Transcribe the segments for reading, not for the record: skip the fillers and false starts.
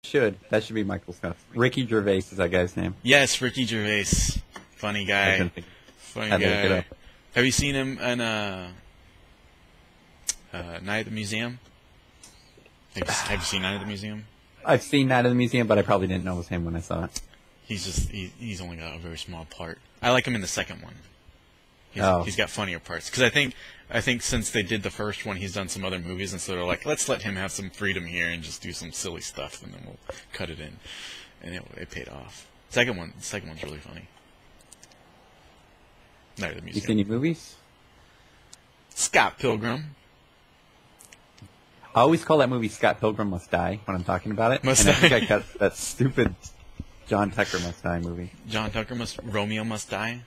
should. That should be Michael Scott. Ricky Gervais is that guy's name. Yes, Ricky Gervais. Funny guy. Funny Had to look it guy. up. Have you seen him in Night at the Museum? Have you seen Night at the Museum? I've seen Night at the Museum, but I probably didn't know it was him when I saw it. He's only got a very small part. I like him in the second one. He's got funnier parts because I think since they did the first one, he's done some other movies, and so they're like, let's let him have some freedom here and just do some silly stuff, and then we'll cut it in, and it paid off. The second one's really funny. Night at the Museum. You seen any movies? Scott Pilgrim. I always call that movie Scott Pilgrim Must Die when I'm talking about it. Must and Die. I think I got that stupid John Tucker Must Die movie. Romeo Must Die.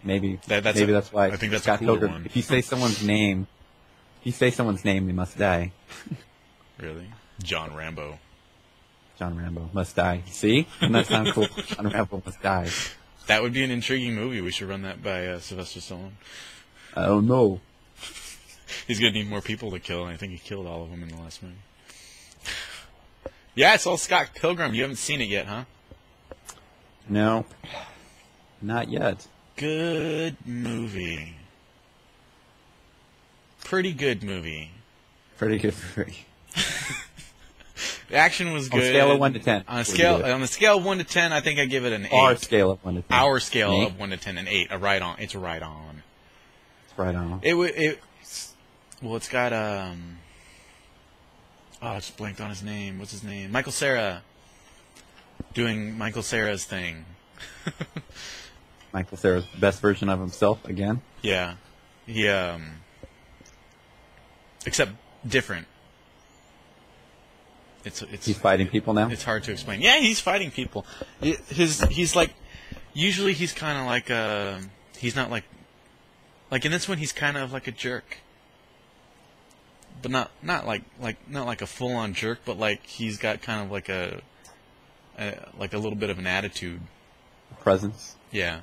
Maybe That's why. I think that's Scott a cooler Pilgrim. one. If you say someone's name, they must die. Really? John Rambo. John Rambo must die. See? Doesn't that sound cool? John Rambo must die. That would be an intriguing movie. We should run that by Sylvester Stallone. Oh no. He's gonna need more people to kill, and I think he killed all of them in the last movie. Yeah, it's all Scott Pilgrim. You haven't seen it yet, huh? No. Not yet. Good movie. Pretty good movie. Pretty good movie. The action was good. On a scale of 1 to 10. On the scale of 1 to 10, I think I give it an 8. Our scale of 1 to 10. Our scale An of 1 to 10, an 8. Right on. It's right on. It's right on. It's got I just blanked on his name. What's his name? Michael Cera. Doing Michael Cera's thing. Michael Cera's best version of himself again. Yeah. He except different. He's fighting people now. It's hard to explain. Yeah, he's fighting people. He's like, usually he's kind of like he's not like in this one he's kind of like a jerk, but not like a full on jerk, but like he's got kind of like a little bit of an attitude, presence. Yeah.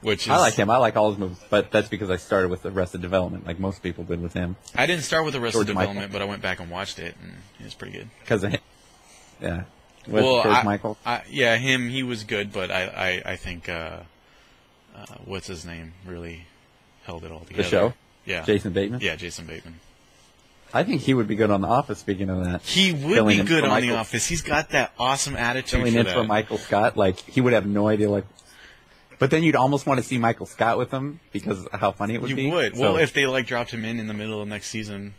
Which is, I like him. I like all his movies, but that's because I started with Arrested Development, like most people did with him. I didn't start with Arrested Development, Michael. but I went back and watched it, and it was pretty good. Because of him. Yeah. With George Michael. Yeah, he was good, but I think what's his name really held it all together. The show? Yeah. Jason Bateman? Yeah, Jason Bateman. I think he would be good on The Office, speaking of that. He would be good on The Office. He's got that awesome attitude filling for in that. for Michael Scott, like, he would have no idea, like... But then you'd almost want to see Michael Scott with him, because of how funny it would be. You would. So, well, if they, dropped him in the middle of next season...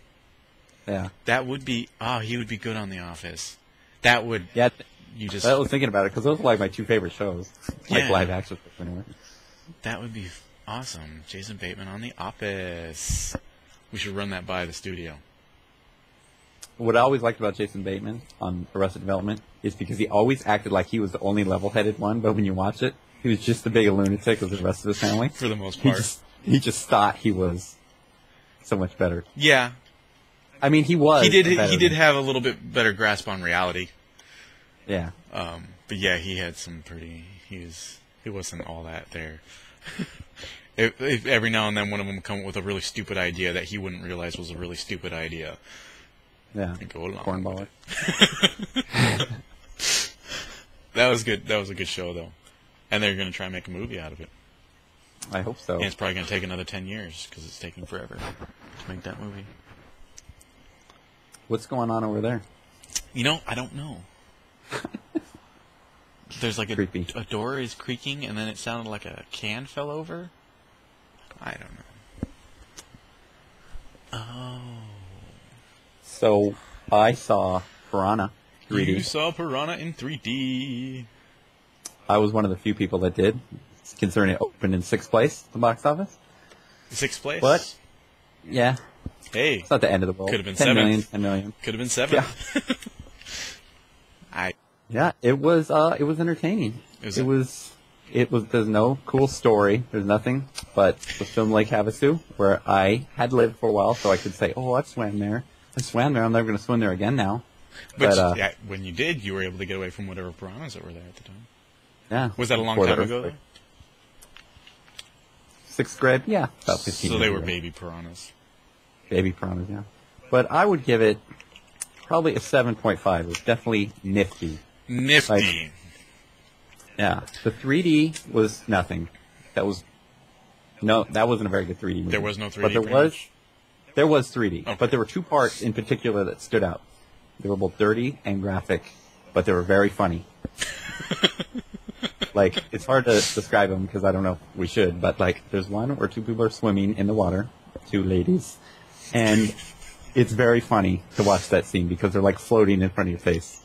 Yeah. That would be... Oh, he would be good on The Office. That would... Yeah. I was thinking about it, because those are, like, my two favorite shows. Like, live action. Anyway. That would be awesome. Jason Bateman on The Office. We should run that by the studio. What I always liked about Jason Bateman on Arrested Development is because he always acted like he was the only level-headed one, but when you watch it, he was just as big a lunatic as the rest of his family. For the most part. He just thought he was so much better. Yeah. I mean, he was. He did have a little bit better grasp on reality. Yeah. But yeah, he had some pretty... He wasn't all that there. if every now and then one of them would come up with a really stupid idea that he wouldn't realize was a really stupid idea. Yeah. Go along. Cornballer. That was good. That was a good show, though. And they're going to try and make a movie out of it. I hope so. And it's probably going to take another 10 years, because it's taking forever to make that movie. What's going on over there? I don't know. There's like a door is creaking, and then it sounded like a can fell over. I don't know. Oh. So, I saw Piranha 3D. You saw Piranha in 3D. I was one of the few people that did, considering it opened in 6th place at the box office. 6th place? But, yeah. Hey. It's not the end of the world. Could have been 10 7. million, 10 million. Could have been 7. Yeah. Yeah, it was entertaining. There's no cool story. There's nothing but the film Lake Havasu, where I had lived for a while, so I could say, oh, I've swam there. I swam there. I'm never going to swim there again now. But when you did, you were able to get away from whatever piranhas that were there at the time. Yeah. Was that a long time ago, though? 6th grade? Yeah. About 15 So they years were ago. baby piranhas. Baby piranhas, yeah. But I would give it probably a 7.5. It was definitely nifty. Nifty. Like, yeah, the 3D was nothing. That wasn't a very good 3D movie. There was no 3D. But there was 3D. Okay. But there were two parts in particular that stood out. They were both dirty and graphic, but they were very funny. Like, it's hard to describe them because I don't know if we should, but like, there's one where two people are swimming in the water, two ladies, and it's very funny to watch that scene because they're like floating in front of your face.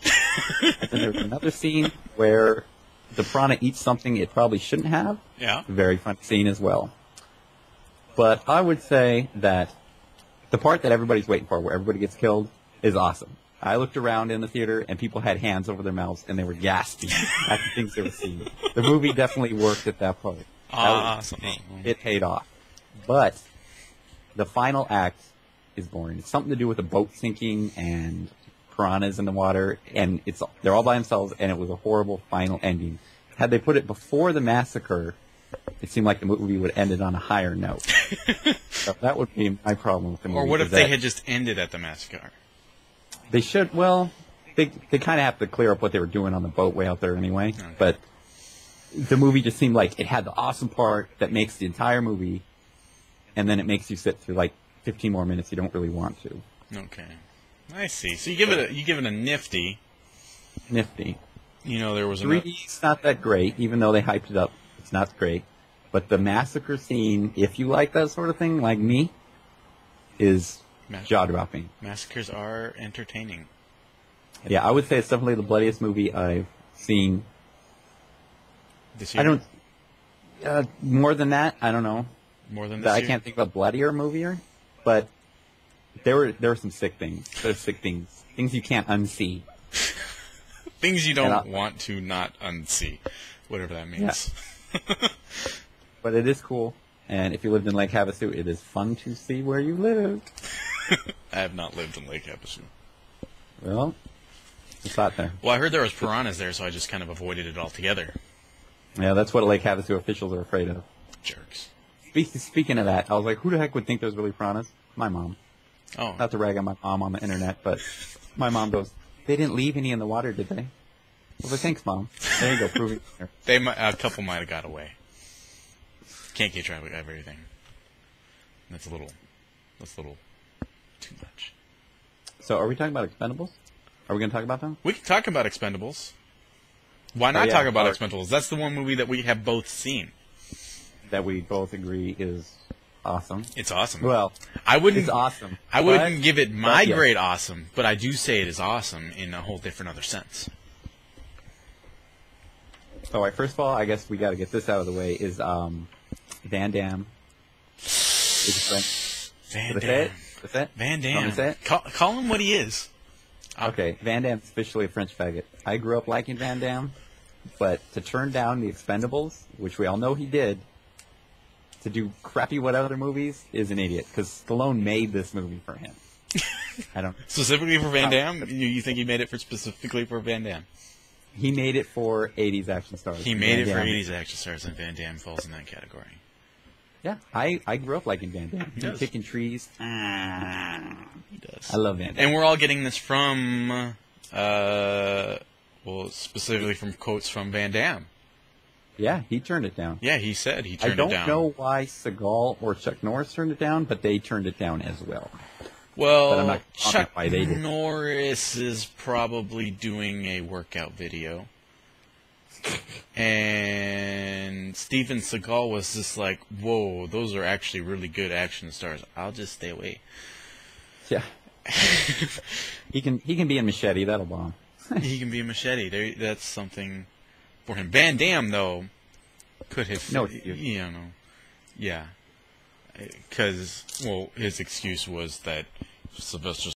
And then there's another scene where the piranha eats something it probably shouldn't have. Yeah. Very funny scene as well. But I would say that the part that everybody's waiting for, where everybody gets killed, is awesome. I looked around in the theater, and people had hands over their mouths, and they were gasping at the things they were seeing. The movie definitely worked at that point. Awesome. It paid off. But the final act is boring. It's something to do with a boat sinking and piranhas in the water, and they're all by themselves, and it was a horrible final ending. Had they put it before the massacre, it seemed like the movie would end it on a higher note. So that would be my problem with the movie. Or what if they had just ended at the massacre? They should. Well, they kind of have to clear up what they were doing on the boat way out there anyway. Okay. But the movie just seemed like it had the awesome part that makes the entire movie, and then it makes you sit through like 15 more minutes you don't really want to. Okay, I see. So you give it a nifty. Nifty. You know, there was 3D's not that great, even though they hyped it up. It's not great. But the massacre scene, if you like that sort of thing, like me, is jaw-dropping. Massacres are entertaining. Yeah, I would say it's definitely the bloodiest movie I've seen. This year? I don't... more than that, I don't know. More than this year? I can't think of a bloodier movie, but there were some sick things. There's sick things. Things you can't unsee. Things you don't want to not unsee. Whatever that means. Yeah. But it is cool. And if you lived in Lake Havasu, it is fun to see where you live. I have not lived in Lake Havasu. Well, it's out there. Well, I heard there was piranhas there, so I just kind of avoided it altogether. Yeah, that's what Lake Havasu officials are afraid of. Jerks. Speaking of that, I was like, who the heck would think there's really piranhas? My mom. Oh. Not to rag on my mom on the internet, but my mom goes, they didn't leave any in the water, did they? I was like, thanks, Mom. There you go, proving it. A couple might have got away. Can't keep track of everything. That's a little too much. So, are we talking about Expendables? Are we going to talk about them? We can talk about Expendables. Why not talk about Expendables? That's the one movie that we have both seen. That we both agree is awesome. It's awesome. Well, it's awesome. I wouldn't give it my grade awesome, but I do say it is awesome in a whole different other sense. So, all right, first of all, I guess we got to get this out of the way, is Van Damme. Van Damme. That's it? Van Damme. Say it? Call him what he is. Okay, Van Damme's officially a French faggot. I grew up liking Van Damme, but to turn down the Expendables, which we all know he did, to do crappy what other movies, is an idiot, because Stallone made this movie for him. I don't... Specifically for Van Damme? You think he made it specifically for Van Damme? He made it for 80s action stars. He made it for 80s action stars, and Van Damme falls in that category. Yeah, I grew up liking Van Damme. He was kicking trees. He does. I love Van Damme. And we're all getting this from, specifically from quotes from Van Damme. Yeah, he turned it down. Yeah, he said he turned it down. I don't know why Seagal or Chuck Norris turned it down, but they turned it down as well. Well, but I'm not Chuck why they did. Norris is probably doing a workout video. And Steven Seagal was just like, whoa, those are actually really good action stars. I'll just stay away. Yeah. he can be in Machete, that'll bomb. He can be a Machete. That's something for him. Van Damme, though, could have... No, yeah. Because, his excuse was that Sylvester